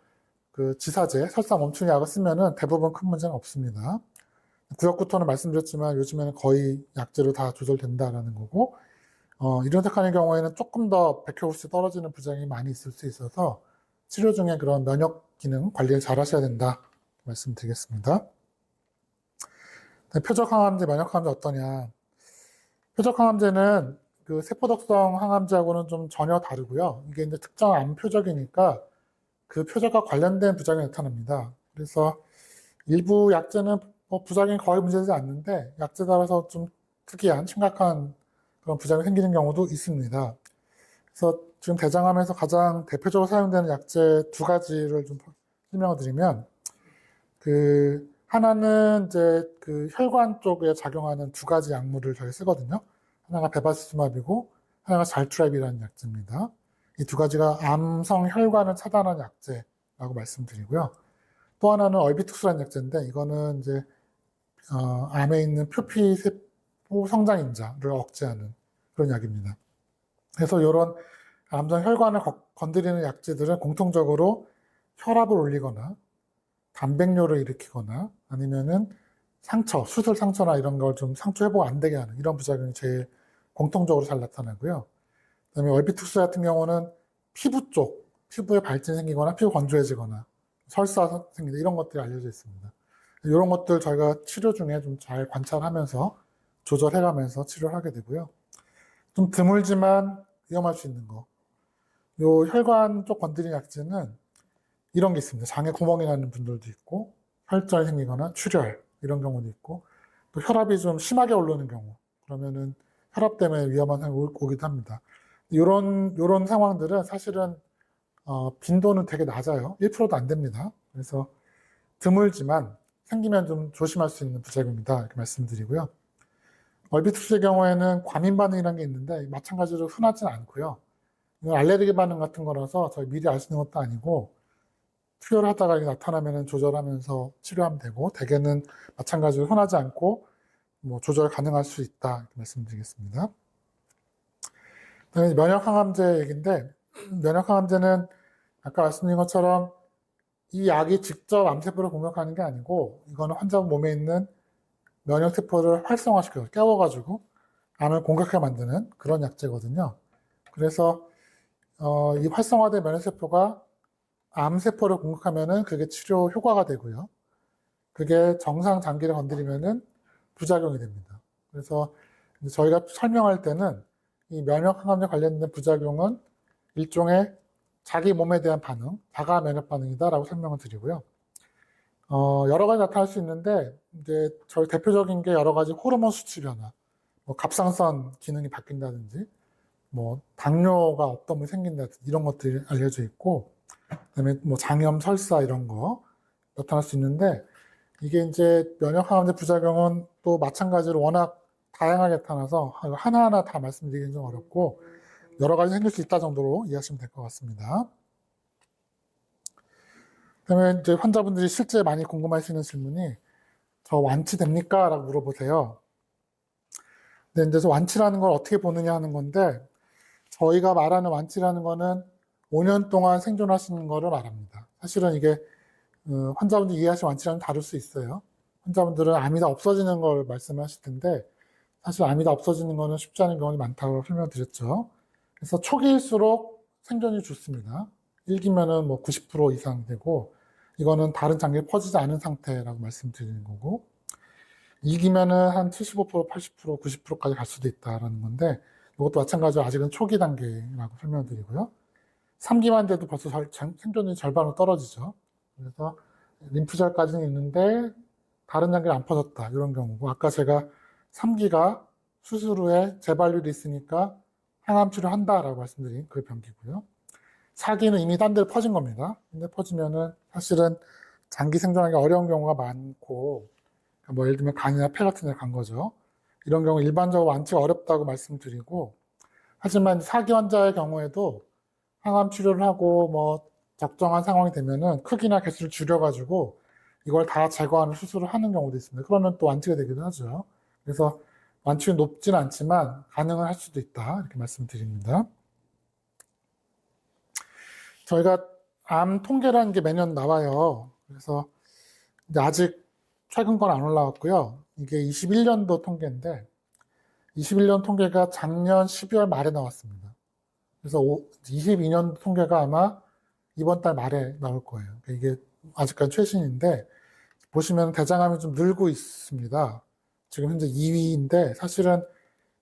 S1: 그 지사제, 설사 멈추는 약을 쓰면은 대부분 큰 문제는 없습니다. 구역구토는 말씀드렸지만 요즘에는 거의 약제로 다 조절된다라는 거고, 이런 색깔의 경우에는 조금 더 백혈구수 떨어지는 부작용이 많이 있을 수 있어서 치료 중에 그런 면역 기능 관리를 잘 하셔야 된다 말씀드리겠습니다. 표적 항암제, 면역 항암제 어떠냐? 표적 항암제는 그 세포독성 항암제하고는 좀 전혀 다르고요. 이게 이제 특정 암 표적이니까 그 표적과 관련된 부작용이 나타납니다. 그래서 일부 약제는 뭐 부작용이 거의 문제되지 않는데 약제 따라서 좀 특이한 심각한 그런 부작용이 생기는 경우도 있습니다. 그래서 지금 대장암에서 가장 대표적으로 사용되는 약제 두 가지를 좀 설명을 드리면, 그 하나는 이제 그 혈관 쪽에 작용하는 두 가지 약물을 저희 쓰거든요. 하나가 베바시즈맙이고 하나가 잘투랩이라는 약제입니다. 이 두 가지가 암성 혈관을 차단하는 약제라고 말씀드리고요. 또 하나는 얼비투스라는 약제인데 이거는 이제 암에 있는 표피세포 성장인자를 억제하는 그런 약입니다. 그래서 이런 암성 혈관을 건드리는 약제들은 공통적으로 혈압을 올리거나 단백뇨를 일으키거나 아니면은 상처, 수술 상처나 이런 걸 좀 상처 회복 안 되게 하는 이런 부작용이 제일 공통적으로 잘 나타나고요. 그다음에 얼비투스 같은 경우는 피부 쪽, 피부에 발진 생기거나 피부 건조해지거나 설사 생기는 이런 것들이 알려져 있습니다. 이런 것들 저희가 치료 중에 좀 잘 관찰하면서 조절해가면서 치료를 하게 되고요. 좀 드물지만 위험할 수 있는 거. 요 혈관 쪽 건드리는 약제는 이런 게 있습니다. 장에 구멍이 나는 분들도 있고, 혈전이 생기거나 출혈, 이런 경우도 있고, 또 혈압이 좀 심하게 오르는 경우, 그러면은 혈압 때문에 위험한 상황이 오기도 합니다. 요런 상황들은 사실은, 빈도는 되게 낮아요. 1%도 안 됩니다. 그래서 드물지만 생기면 좀 조심할 수 있는 부작용이다. 이렇게 말씀드리고요. 얼비투스의 경우에는 과민 반응이라는 게 있는데, 마찬가지로 흔하지는 않고요. 이건 알레르기 반응 같은 거라서 저희 미리 알 수 있는 것도 아니고, 투여를 하다가 나타나면 조절하면서 치료하면 되고, 대개는 마찬가지로 흔하지 않고 뭐 조절 가능할 수 있다 이렇게 말씀드리겠습니다. 면역 항암제 얘기인데, 면역 항암제는 아까 말씀드린 것처럼 이 약이 직접 암세포를 공격하는 게 아니고, 이거는 환자 몸에 있는 면역 세포를 활성화시켜서 깨워가지고 암을 공격하게 만드는 그런 약제거든요. 그래서 이 활성화된 면역 세포가 암세포를 공격하면은 그게 치료 효과가 되고요. 그게 정상 장기를 건드리면은 부작용이 됩니다. 그래서 저희가 설명할 때는 이 면역 항암제 관련된 부작용은 일종의 자기 몸에 대한 반응, 자가 면역 반응이다라고 설명을 드리고요. 여러 가지 나타날 수 있는데, 이제 저희 대표적인 게 여러 가지 호르몬 수치 변화, 뭐 갑상선 기능이 바뀐다든지, 뭐 당뇨가 없던 게 생긴다든지 이런 것들이 알려져 있고, 그다음에 뭐 장염, 설사 이런 거 나타날 수 있는데, 이게 이제 면역 항암제 부작용은 또 마찬가지로 워낙 다양하게 나타나서 하나하나 다 말씀드리기는 좀 어렵고 여러 가지 생길 수 있다 정도로 이해하시면 될 것 같습니다. 그다음에 이제 환자분들이 실제 많이 궁금하시는 질문이 저 완치됩니까? 라고 물어보세요. 근데 이제 완치라는 걸 어떻게 보느냐 하는 건데 저희가 말하는 완치라는 거는 5년 동안 생존하시는 거를 말합니다. 사실은 이게 환자분들 이해하시는 완치랑은 다를 수 있어요. 환자분들은 암이 다 없어지는 걸 말씀하실 텐데 사실 암이 다 없어지는 거는 쉽지 않은 경우가 많다고 설명드렸죠. 그래서 초기일수록 생존이 좋습니다. 1기면은 뭐 90% 이상 되고 이거는 다른 장기에 퍼지지 않은 상태라고 말씀드리는 거고 2기면은 한 75%, 80%, 90%까지 갈 수도 있다라는 건데 이것도 마찬가지로 아직은 초기 단계라고 설명드리고요. 3기만 돼도 벌써 생존이 절반으로 떨어지죠. 그래서 림프절까지는 있는데 다른 장기를 안 퍼졌다 이런 경우고 아까 제가 3기가 수술 후에 재발률이 있으니까 항암 치료한다라고 말씀드린 그 병기고요. 4기는 이미 딴 데로 퍼진 겁니다. 근데 퍼지면은 사실은 장기 생존하기 어려운 경우가 많고 뭐 예를 들면 간이나 폐 같은 데 간 거죠. 이런 경우 일반적으로 완치가 어렵다고 말씀드리고, 하지만 사기 환자의 경우에도 항암 치료를 하고 뭐 적정한 상황이 되면은 크기나 개수를 줄여가지고 이걸 다 제거하는 수술을 하는 경우도 있습니다. 그러면 또 완치가 되기도 하죠. 그래서 완치율이 높지는 않지만 가능은 할 수도 있다. 이렇게 말씀드립니다. 저희가 암 통계라는 게 매년 나와요. 그래서 이제 아직 최근 건 안 올라왔고요. 이게 21년도 통계인데 21년 통계가 작년 12월 말에 나왔습니다. 그래서 22년 통계가 아마 이번 달 말에 나올 거예요. 이게 아직까지 최신인데 보시면 대장암이 좀 늘고 있습니다. 지금 현재 2위인데 사실은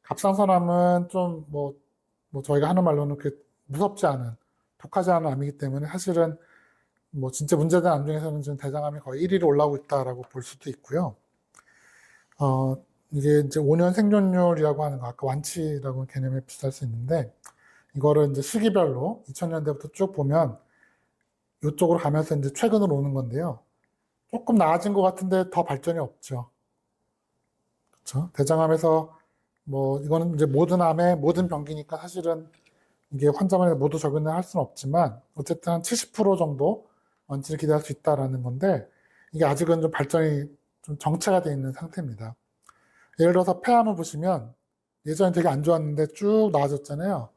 S1: 갑상선암은 좀 뭐 저희가 하는 말로는 그 무섭지 않은 독하지 않은 암이기 때문에 사실은 뭐 진짜 문제된 암 중에서는 지금 대장암이 거의 1위로 올라오고 있다라고 볼 수도 있고요. 이게 이제 5년 생존율이라고 하는 거, 아까 완치라고 개념에 비슷할 수 있는데, 이거를 이제 시기별로 2000년대부터 쭉 보면 이쪽으로 가면서 이제 최근으로 오는 건데요. 조금 나아진 것 같은데 더 발전이 없죠. 그렇죠? 대장암에서 뭐 이거는 이제 모든 암의 모든 병기니까 사실은 이게 환자만에 모두 적용을 할 수는 없지만 어쨌든 한 70% 정도 완치를 기대할 수 있다라는 건데 이게 아직은 좀 발전이 좀 정체가 되어 있는 상태입니다. 예를 들어서 폐암을 보시면 예전에 되게 안 좋았는데 쭉 나아졌잖아요.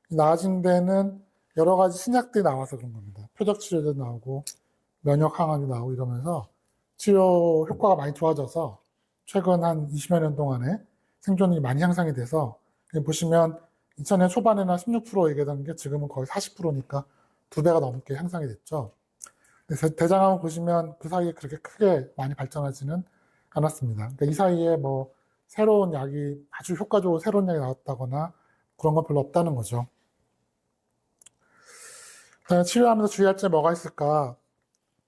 S1: 나아진 데는 여러 가지 신약들이 나와서 그런 겁니다. 표적 치료도 나오고 면역 항암이 나오고 이러면서 치료 효과가 많이 좋아져서 최근 한 20여 년 동안에 생존율이 많이 향상이 돼서 보시면 2000년 초반에는 16% 얘기하던 게 지금은 거의 40%니까 2배가 넘게 향상이 됐죠. 대장암을 보시면 그 사이에 그렇게 크게 많이 발전하지는 않았습니다. 그러니까 이 사이에 뭐 새로운 약이 아주 효과적으로 새로운 약이 나왔다거나 그런 건 별로 없다는 거죠. 치료하면서 주의할 점 뭐가 있을까?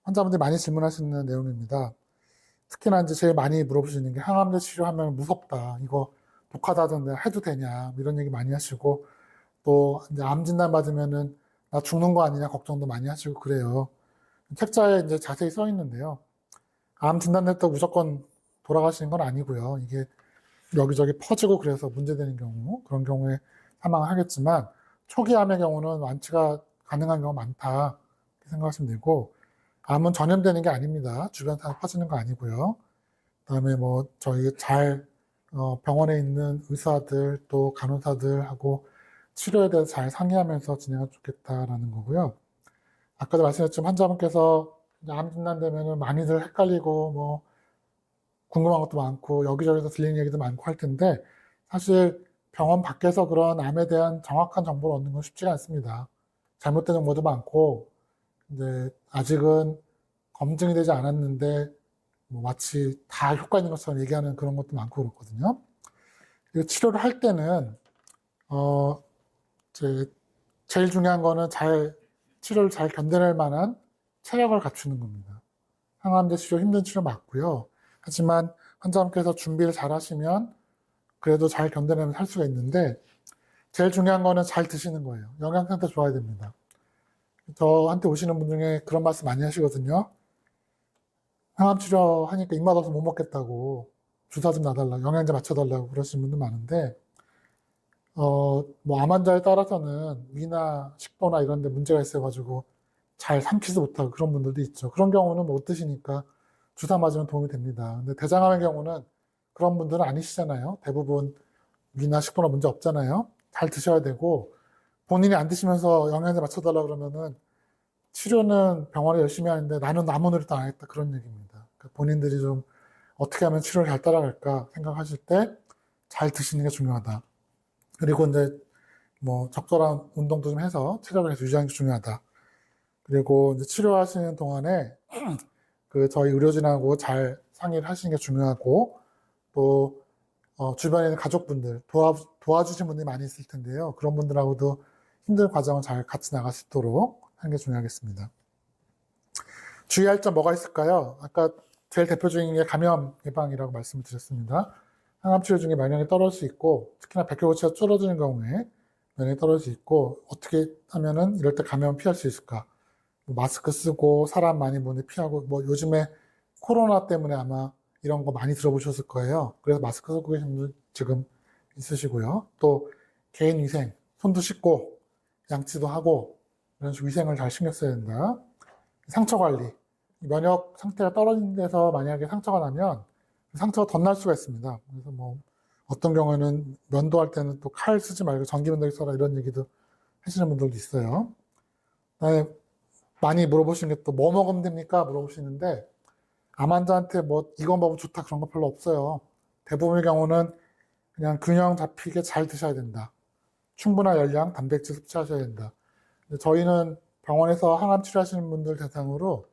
S1: 환자분들이 많이 질문하시는 내용입니다. 특히나 이제 제일 많이 물어보시는 게 항암제 치료하면 무섭다. 이거 독하다던데 해도 되냐? 이런 얘기 많이 하시고 또 이제 암 진단 받으면은 나 죽는 거 아니냐 걱정도 많이 하시고 그래요. 책자에 이제 자세히 써 있는데요. 암 진단됐다고 무조건 돌아가시는 건 아니고요. 이게 여기저기 퍼지고 그래서 문제되는 경우, 그런 경우에 사망을 하겠지만 초기 암의 경우는 완치가 가능한 경우가 많다. 이렇게 생각하시면 되고 암은 전염되는 게 아닙니다. 주변 사람 퍼지는 거 아니고요. 그다음에 뭐 저희 병원에 있는 의사들 또 간호사들하고 치료에 대해서 잘 상의하면서 진행하면 좋겠다라는 거고요. 아까도 말씀드렸지만 환자분께서 암 진단되면 많이들 헷갈리고 뭐 궁금한 것도 많고 여기저기서 들리는 얘기도 많고 할 텐데 사실 병원 밖에서 그런 암에 대한 정확한 정보를 얻는 건 쉽지가 않습니다. 잘못된 정보도 많고 이제 아직은 검증이 되지 않았는데 뭐 마치 다 효과 있는 것처럼 얘기하는 그런 것도 많고 그렇거든요. 그리고 치료를 할 때는 제일 중요한 거는 치료를 잘 견뎌낼 만한 체력을 갖추는 겁니다. 항암제 치료 힘든 치료 맞고요. 하지만 환자분께서 준비를 잘 하시면 그래도 잘 견뎌내면 살 수가 있는데 제일 중요한 거는 잘 드시는 거예요. 영양 상태 좋아야 됩니다. 저한테 오시는 분 중에 그런 말씀 많이 하시거든요. 항암 치료 하니까 입맛 없어서 못 먹겠다고 주사 좀 놔달라고 영양제 맞춰달라고 그러시는 분도 많은데 뭐 암 환자에 따라서는 위나 식도나 이런 데 문제가 있어가지고 잘 삼키지 못하고 그런 분들도 있죠. 그런 경우는 못 드시니까 주사 맞으면 도움이 됩니다. 근데 대장암의 경우는 그런 분들은 아니시잖아요. 대부분 위나 식도나 문제 없잖아요. 잘 드셔야 되고 본인이 안 드시면서 영양제 맞춰달라 그러면은 치료는 병원에 열심히 하는데 나는 아무 노력도 안 하겠다 그런 얘기입니다. 그러니까 본인들이 좀 어떻게 하면 치료를 잘 따라갈까 생각하실 때 잘 드시는 게 중요하다. 그리고 이제 뭐 적절한 운동도 좀 해서 체력을 계속 유지하는 게 중요하다. 그리고 이제 치료하시는 동안에 저희 의료진하고 잘 상의를 하시는 게 중요하고 또 주변에 있는 가족분들 도와주신 분들이 많이 있을 텐데요. 그런 분들하고도 힘든 과정을 잘 같이 나갈 수 있도록 하는 게 중요하겠습니다. 주의할 점 뭐가 있을까요? 아까 제일 대표적인 게 감염 예방이라고 말씀을 드렸습니다. 항암 치료 중에 면역이 떨어질 수 있고 특히나 백혈구체가 줄어드는 경우에 면역이 떨어질 수 있고 어떻게 하면은 이럴 때 감염을 피할 수 있을까? 뭐 마스크 쓰고 사람 많이 보는 데 피하고 뭐 요즘에 코로나 때문에 아마 이런 거 많이 들어보셨을 거예요. 그래서 마스크 쓰고 계신 분들 지금 있으시고요. 또 개인 위생, 손도 씻고 양치도 하고 이런 식으로 위생을 잘 신경 써야 된다. 상처 관리, 면역 상태가 떨어진 데서 만약에 상처가 나면 상처가 덧날 수가 있습니다. 그래서 뭐 어떤 경우에는 면도할 때는 또 칼 쓰지 말고 전기면도기 써라 이런 얘기도 하시는 분들도 있어요. 그다음에 많이 물어보시는 게 또 뭐 먹으면 됩니까? 물어보시는데 암 환자한테 뭐 이거 먹으면 좋다 그런 거 별로 없어요. 대부분의 경우는 그냥 균형 잡히게 잘 드셔야 된다. 충분한 열량, 단백질 섭취하셔야 된다. 저희는 병원에서 항암 치료하시는 분들 대상으로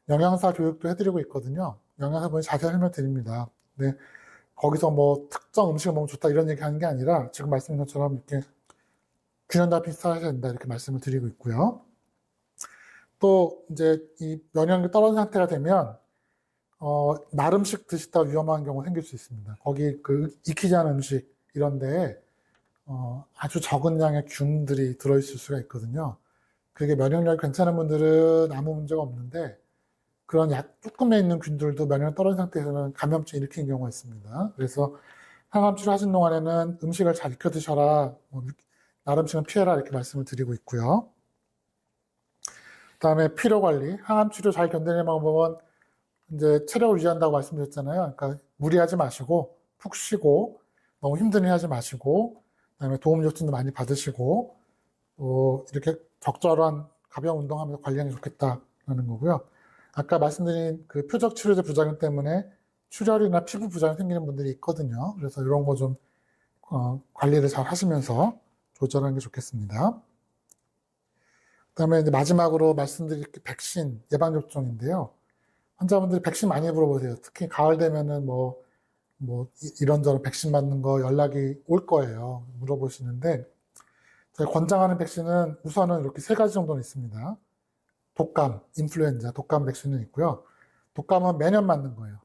S1: 영양사 교육도 해드리고 있거든요. 영양사분이 자세히 설명드립니다. 근데 거기서 뭐 특정 음식을 먹으면 좋다 이런 얘기 하는 게 아니라 지금 말씀드린 것처럼 이렇게 균형 잡히게 섭취하셔야 된다 이렇게 말씀을 드리고 있고요. 또 이제 이 면역력이 떨어진 상태가 되면 날 음식 드시다가 위험한 경우가 생길 수 있습니다. 거기 그 익히지 않은 음식 이런 데에 아주 적은 양의 균들이 들어있을 수가 있거든요. 그게 면역력이 괜찮은 분들은 아무 문제가 없는데 그런 조금에 있는 균들도 면역력 떨어진 상태에서는 감염증 일으키는 경우가 있습니다. 그래서 항암 치료하신 동안에는 음식을 잘 익혀 드셔라, 날 음식은 피해라 이렇게 말씀을 드리고 있고요. 그다음에 피로 관리, 항암 치료 잘 견디는 방법은 이제 체력을 유지한다고 말씀드렸잖아요. 그러니까 무리하지 마시고 푹 쉬고 너무 힘든 일 하지 마시고 그다음에 도움 요청도 많이 받으시고 또 이렇게 적절한 가벼운 운동하면서 관리하는 게 좋겠다라는 거고요. 아까 말씀드린 그 표적 치료제 부작용 때문에 출혈이나 피부 부작용 생기는 분들이 있거든요. 그래서 이런 거 좀 관리를 잘 하시면서 조절하는 게 좋겠습니다. 그다음에 이제 마지막으로 말씀드릴 게 백신 예방접종인데요. 환자분들이 백신 많이 물어보세요. 특히 가을 되면은 이런저런 백신 맞는 거 연락이 올 거예요. 물어보시는데, 제가 권장하는 백신은 우선은 이렇게 세 가지 정도는 있습니다. 독감, 인플루엔자, 독감 백신은 있고요. 독감은 매년 맞는 거예요.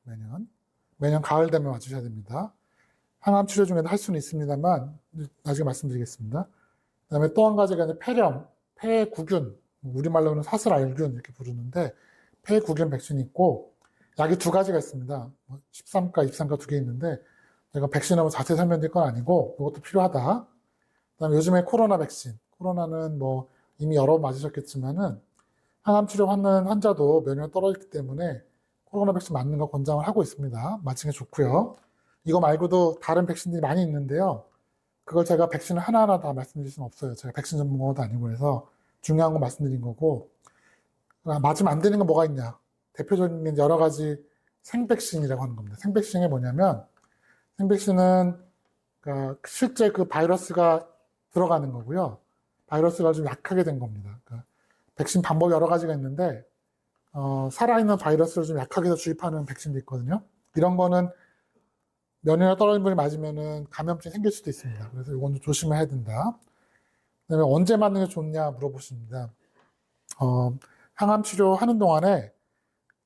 S1: 매년 가을 되면 맞으셔야 됩니다. 항암 치료 중에도 할 수는 있습니다만, 나중에 말씀드리겠습니다. 그 다음에 또 한 가지가 이제 폐렴, 폐구균, 우리말로는 사슬알균 이렇게 부르는데, 폐구균 백신이 있고, 약이 두 가지가 있습니다. 13가, 23가 두 개 있는데, 제가 백신하고 자세히 설명드릴 건 아니고, 이것도 필요하다. 그 다음에 요즘에 코로나 백신, 코로나는 뭐 이미 여러 번 맞으셨겠지만은, 항암 치료하는 환자도 면역이 떨어졌기 때문에 코로나 백신 맞는 거 권장을 하고 있습니다. 맞는 게 좋고요. 이거 말고도 다른 백신들이 많이 있는데요. 그걸 제가 백신을 하나하나 다 말씀드릴 수는 없어요. 제가 백신 전문가도 아니고 해서 중요한 거 말씀드린 거고, 맞으면 안 되는 건 뭐가 있냐. 대표적인 여러 가지 생백신이라고 하는 겁니다. 생백신이 뭐냐면, 생백신은 그러니까 실제 그 바이러스가 들어가는 거고요. 바이러스가 좀 약하게 된 겁니다. 그러니까 백신 방법이 여러 가지가 있는데, 살아있는 바이러스를 좀 약하게 해서 주입하는 백신도 있거든요. 이런 거는 면역력 떨어진 분이 맞으면은 감염증이 생길 수도 있습니다. 그래서 이건 좀 조심해야 된다. 그 다음에 언제 맞는 게 좋냐 물어보십니다. 항암 치료하는 동안에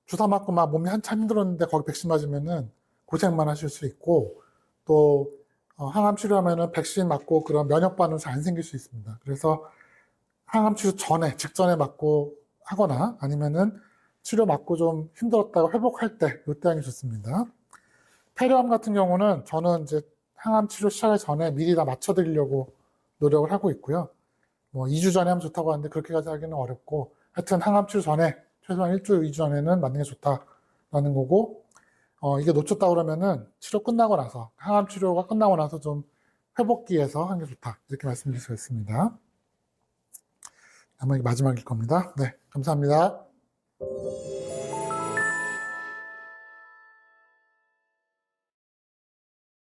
S1: 주사 맞고 막 몸이 한참 힘들었는데 거기 백신 맞으면은 고생만 하실 수 있고 또 항암 치료하면은 백신 맞고 그런 면역 반응 잘 안 생길 수 있습니다. 그래서 항암 치료 전에 직전에 맞고 하거나 아니면은 치료 맞고 좀 힘들었다고 회복할 때 이때 하는 게 좋습니다. 폐렴 같은 경우는 저는 이제 항암 치료 시작하기 전에 미리 다 맞춰드리려고 노력을 하고 있고요. 뭐 2주 전에 하면 좋다고 하는데 그렇게까지 하기는 어렵고 하여튼 항암 치료 전에 최소한 1주, 2주 전에는 맞는 게 좋다라는 거고 이게 놓쳤다 그러면은 치료 끝나고 나서 항암 치료가 끝나고 나서 좀 회복기에서 하는 게 좋다 이렇게 말씀드릴 수가 있습니다. 아마 이게 마지막일 겁니다. 네, 감사합니다.